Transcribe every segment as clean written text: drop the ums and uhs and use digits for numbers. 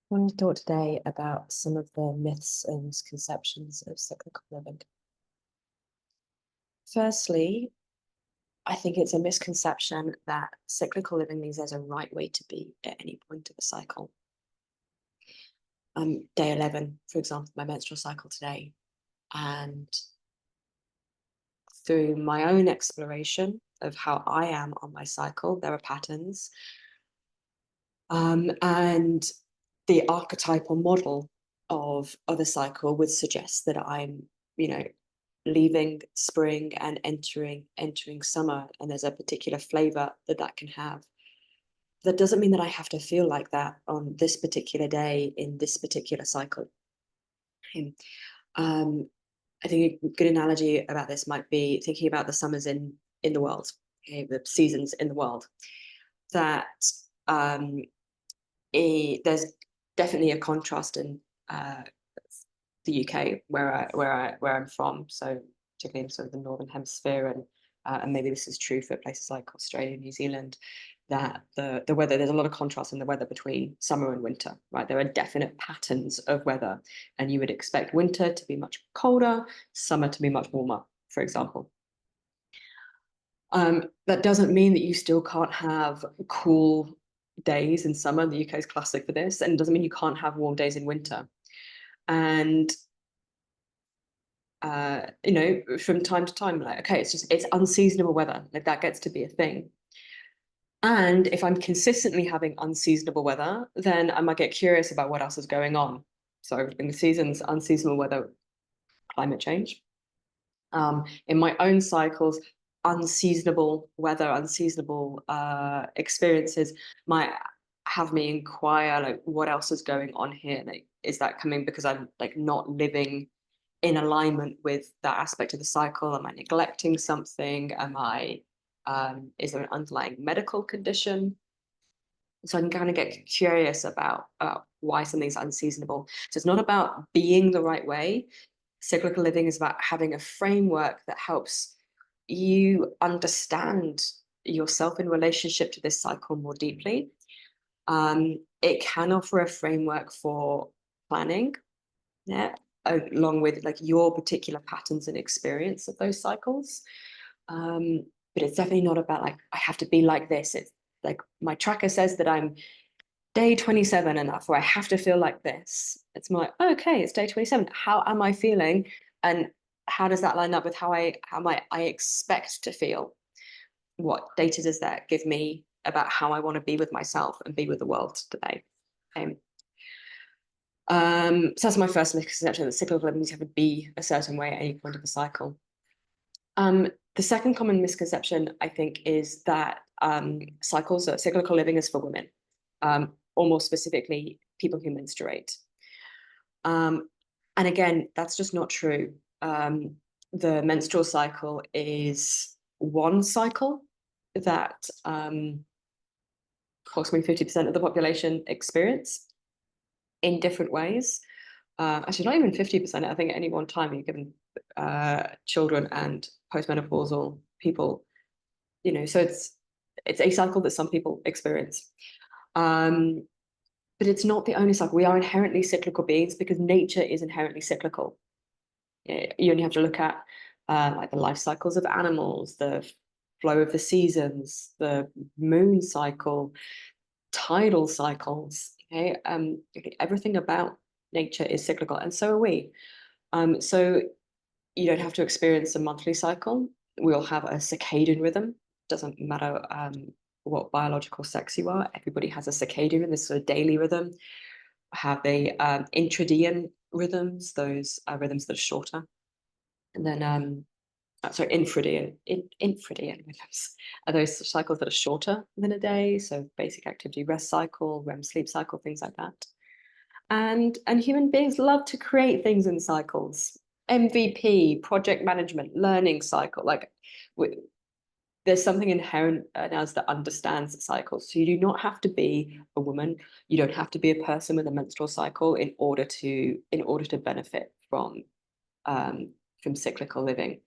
I want to talk today about some of the myths and misconceptions of cyclical living. Firstly, I think it's a misconception that cyclical living means there's a right way to be at any point of a cycle. Day 11, for example, my menstrual cycle today, and through my own exploration of how I am on my cycle, there are patterns, and the archetypal model of a cycle would suggest that I'm, leaving spring and entering summer, and there's a particular flavor that can have. That doesn't mean that I have to feel like that on this particular day in this particular cycle. And, I think a good analogy about this might be thinking about the summers in the world, okay, the seasons in the world. That um, there's definitely a contrast in the UK where I'm from. So particularly in sort of the northern hemisphere, and maybe this is true for places like Australia, New Zealand, that the weather, there's a lot of contrast in the weather between summer and winter, right? There are definite patterns of weather, and you would expect winter to be much colder, summer to be much warmer, for example. That doesn't mean that you still can't have cool days in summer. The UK is classic for this, and it doesn't mean you can't have warm days in winter. And from time to time, like, okay, it's unseasonable weather, like that gets to be a thing. And if I'm consistently having unseasonable weather, then I might get curious about what else is going on. So in the seasons, unseasonable weather, climate change. In my own cycles, unseasonable weather, unseasonable experiences might have me inquire, like, what else is going on here? Like, is that coming because I'm like not living in alignment with that aspect of the cycle? Am I neglecting something? Is there an underlying medical condition? So I can kind of get curious about why something's unseasonable. So it's not about being the right way. Cyclical living is about having a framework that helps you understand yourself in relationship to this cycle more deeply. It can offer a framework for planning, yeah, along with like your particular patterns and experience of those cycles. But it's definitely not about like, I have to be like this. It's like my tracker says that I'm day 27 and therefore I have to feel like this. It's more like, oh, okay, it's day 27. How am I feeling? And how does that line up with how I expect to feel? What data does that give me about how I want to be with myself and be with the world today? So that's my first misconception, that cyclical living means you have to be a certain way at any point of the cycle. The second common misconception, I think, is that cyclical living is for women, or more specifically, people who menstruate. And again, that's just not true. The menstrual cycle is one cycle that approximately 50% of the population experience in different ways. Actually, not even 50%. I think at any one time, you're given children and postmenopausal people, so it's a cycle that some people experience. But it's not the only cycle. We are inherently cyclical beings because nature is inherently cyclical. You only have to look at like the life cycles of animals, the flow of the seasons, the moon cycle, tidal cycles. Okay, everything about nature is cyclical, and so are we. So you don't have to experience a monthly cycle. We all have a circadian rhythm. Doesn't matter what biological sex you are. Everybody has a circadian rhythm, this sort of daily rhythm. Have the intradian rhythms, those rhythms that are shorter, and then infradian rhythms are those cycles that are shorter than a day. So basic activity rest cycle, REM sleep cycle, things like that. And human beings love to create things in cycles. MVP, project management, learning cycle. Like there's something inherent in us that understands the cycle. So you do not have to be a woman. You don't have to be a person with a menstrual cycle in order to benefit from cyclical living.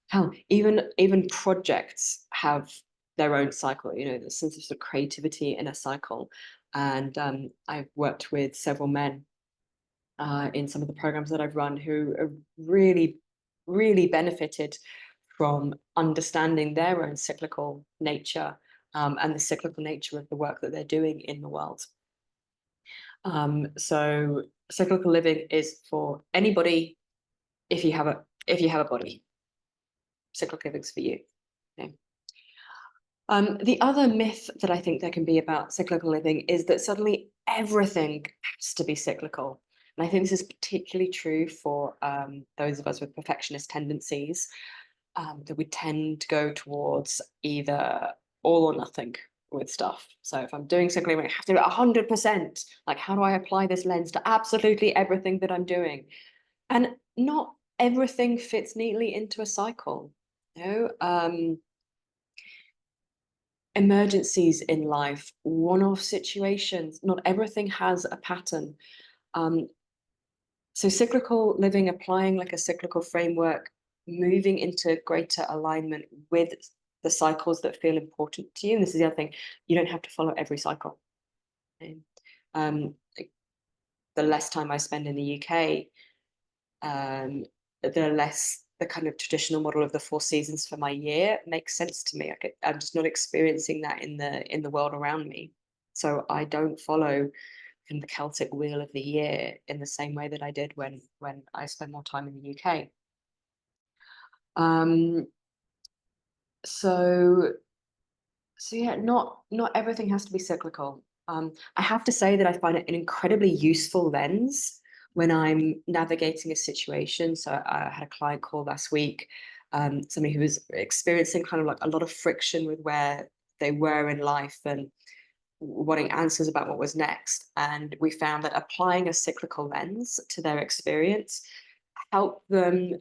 Hell, even projects have their own cycle. The sense of creativity in a cycle. And I've worked with several men in some of the programs that I've run who are really benefited from understanding their own cyclical nature and the cyclical nature of the work that they're doing in the world. So cyclical living is for anybody if you have a body. Cyclical living's for you. Okay. The other myth that I think there can be about cyclical living is that suddenly everything has to be cyclical. And I think this is particularly true for those of us with perfectionist tendencies, that we tend to go towards either all or nothing with stuff. So if I'm doing cyclical living, I have to do it 100%. Like, how do I apply this lens to absolutely everything that I'm doing? And not everything fits neatly into a cycle. You know, emergencies in life, one-off situations, not everything has a pattern. So cyclical living, applying like a cyclical framework, moving into greater alignment with the cycles that feel important to you. And this is the other thing, you don't have to follow every cycle. Okay? The less time I spend in the UK, the less the kind of traditional model of the 4 seasons for my year makes sense to me. I'm just not experiencing that in the world around me. So I don't follow the Celtic wheel of the year in the same way that I did when I spent more time in the UK. So yeah, not everything has to be cyclical. I have to say that I find it an incredibly useful lens when I'm navigating a situation. So I had a client call last week, somebody who was experiencing kind of like a lot of friction with where they were in life and wanting answers about what was next. And we found that applying a cyclical lens to their experience helped them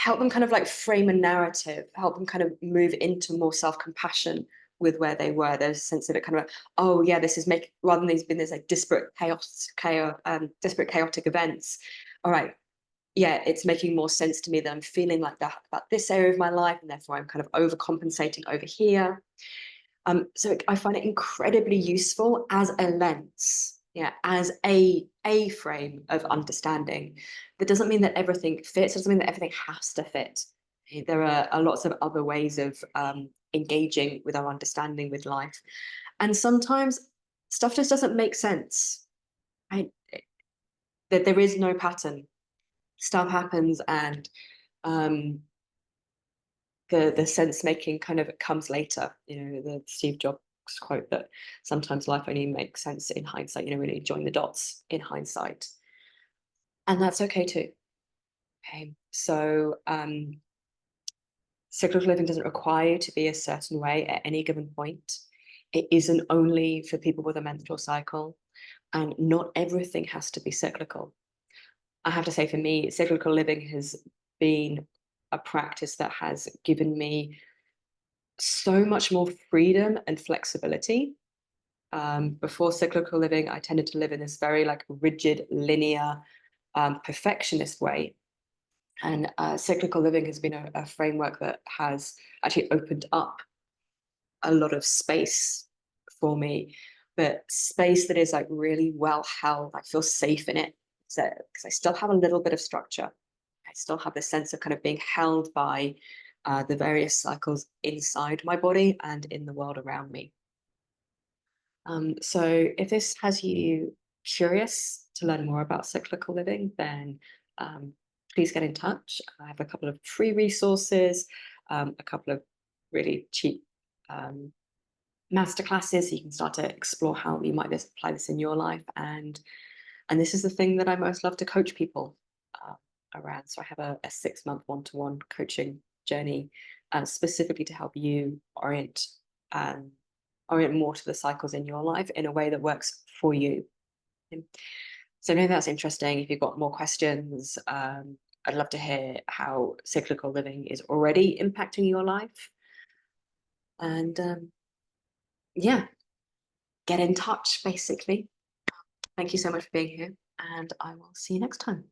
kind of like frame a narrative, help them kind of move into more self-compassion with where they were. There's a sense of it kind of like, oh yeah, this is making, rather than these being this like disparate chaotic events. All right, yeah, it's making more sense to me that I'm feeling like that about this area of my life, and therefore I'm kind of overcompensating over here. So I find it incredibly useful as a lens, yeah, as a frame of understanding. That doesn't mean that everything fits. It doesn't mean that everything has to fit. There are lots of other ways of engaging with our understanding with life, and sometimes stuff just doesn't make sense. Right? That there is no pattern. Stuff happens, and the sense making kind of comes later. You know, the Steve Jobs quote that sometimes life only makes sense in hindsight. You know, really join the dots in hindsight, and that's okay too. Okay, so cyclical living doesn't require you to be a certain way at any given point. It isn't only for people with a menstrual cycle, and not everything has to be cyclical. I have to say, for me, cyclical living has been a practice that has given me so much more freedom and flexibility. Before cyclical living, I tended to live in this very like rigid, linear, perfectionist way. And cyclical living has been a framework that has actually opened up a lot of space for me, but space that is like really well held. I feel safe in it because I still have a little bit of structure. I still have this sense of kind of being held by the various cycles inside my body and in the world around me. So if this has you curious to learn more about cyclical living, then please get in touch. I have a couple of free resources, a couple of really cheap masterclasses, so you can start to explore how you might apply this in your life. And this is the thing that I most love to coach people around. So I have a 6-month one-to-one coaching journey specifically to help you orient more to the cycles in your life in a way that works for you. So I know that's interesting. If you've got more questions, I'd love to hear how cyclical living is already impacting your life. And yeah, get in touch, basically. Thank you so much for being here, and I will see you next time.